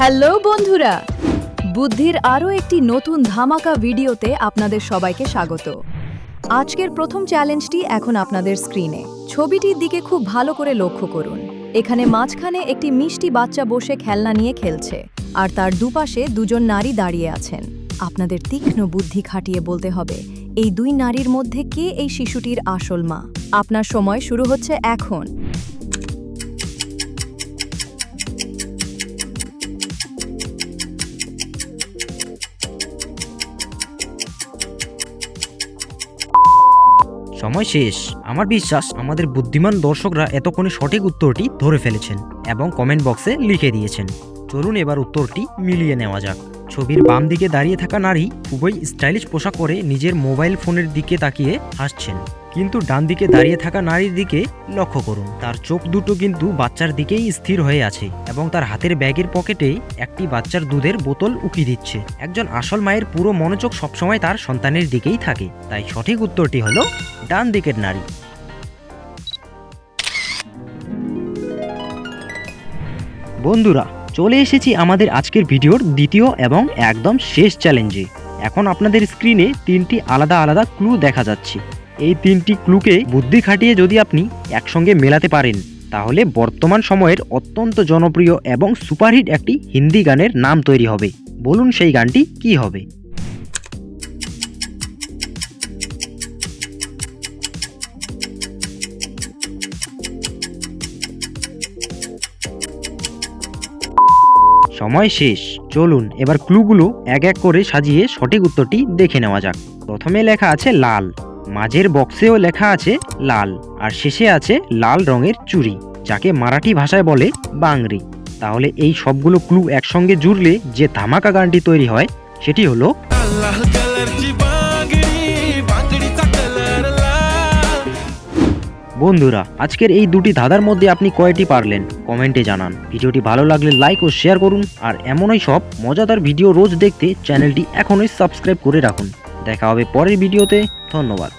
Hello বন্ধুরা, বুদ্ধির আরও একটি নতুন ধামাকা ভিডিওতে আপনাদের সবাইকে স্বাগত। আজকের প্রথম চ্যালেঞ্জটি এখন আপনাদের স্ক্রিনে। ছবিটির দিকে খুব ভালো করে লক্ষ্য করুন। এখানে মাঝখানে একটি মিষ্টি বাচ্চা বসে খেলনা নিয়ে খেলছে, আর তার দুপাশে দুজন নারী দাঁড়িয়ে আছেন। আপনাদের তীক্ষ্ণ বুদ্ধি খাটিয়ে বলতে হবে এই দুই নারীর মধ্যে কে এই শিশুটির আসল মা। আপনার সময় শুরু হচ্ছে এখন। সময় শেষ। আমার বিশ্বাস আমাদের বুদ্ধিমান দর্শকরা এতক্ষণে সঠিক উত্তরটি ধরে ফেলেছেন এবং কমেন্ট বক্সে লিখে দিয়েছেন। চলুন এবার উত্তরটি মিলিয়ে নেওয়া যাক। ছবির বাম দিকে দাঁড়িয়ে থাকা নারী খুবই স্টাইলিশ পোশাক পরে নিজের মোবাইল ফোনের দিকে তাকিয়ে হাসছেন, কিন্তু ডান দিকে দাঁড়িয়ে থাকা নারীর দিকে লক্ষ্য করুন। তার চোখ দুটো কিন্তু বাচ্চার দিকেই স্থির হয়ে আছে এবং তার হাতের ব্যাগের পকেটে একটি বাচ্চার দুধের বোতল উকি দিচ্ছে। একজন আসল মায়ের পুরো মনোযোগ সবসময় তার সন্তানের দিকেই থাকে, তাই সঠিক উত্তরটি হলো ডান দিকের নারী। বন্ধুরা, চলে এসেছি আমাদের আজকের ভিডিওর দ্বিতীয় এবং একদম শেষ চ্যালেঞ্জে। এখন আপনাদের স্ক্রিনে তিনটি আলাদা আলাদা ক্লু দেখা যাচ্ছে। এই তিনটি ক্লুকে বুদ্ধি খাটিয়ে যদি আপনি একসঙ্গে মেলাতে পারেন, তাহলে বর্তমান সময়ের অত্যন্ত জনপ্রিয় এবং সুপারহিট একটি হিন্দি গানের নাম তৈরি হবে। বলুন সেই গানটি কি হবে? সময় শেষ। চলুন এবার ক্লুগুলো এক এক করে সাজিয়ে সঠিক উত্তরটি দেখে নেওয়া যাক। প্রথমে লেখা আছে লাল, মাঝের বক্সেও লেখা আছে লাল, আর শেষে আছে লাল রঙের চুড়ি, যাকে মারাঠি ভাষায় বলে বাংরি। তাহলে এই সবগুলো ক্লু একসঙ্গে জুড়লে যে ধামাকা গানটি তৈরি হয় সেটি হলো বন্ধুরা, আজকের এই দুটি ধাঁধার মধ্যে আপনি কয়টি পারলেন কমেন্টে জানান। ভিডিওটি ভালো লাগলে লাইক ও শেয়ার করুন, আর এমনই সব মজাদার ভিডিও রোজ দেখতে চ্যানেলটি এখনই সাবস্ক্রাইব করে রাখুন। দেখা হবে পরের ভিডিওতে। ধন্যবাদ।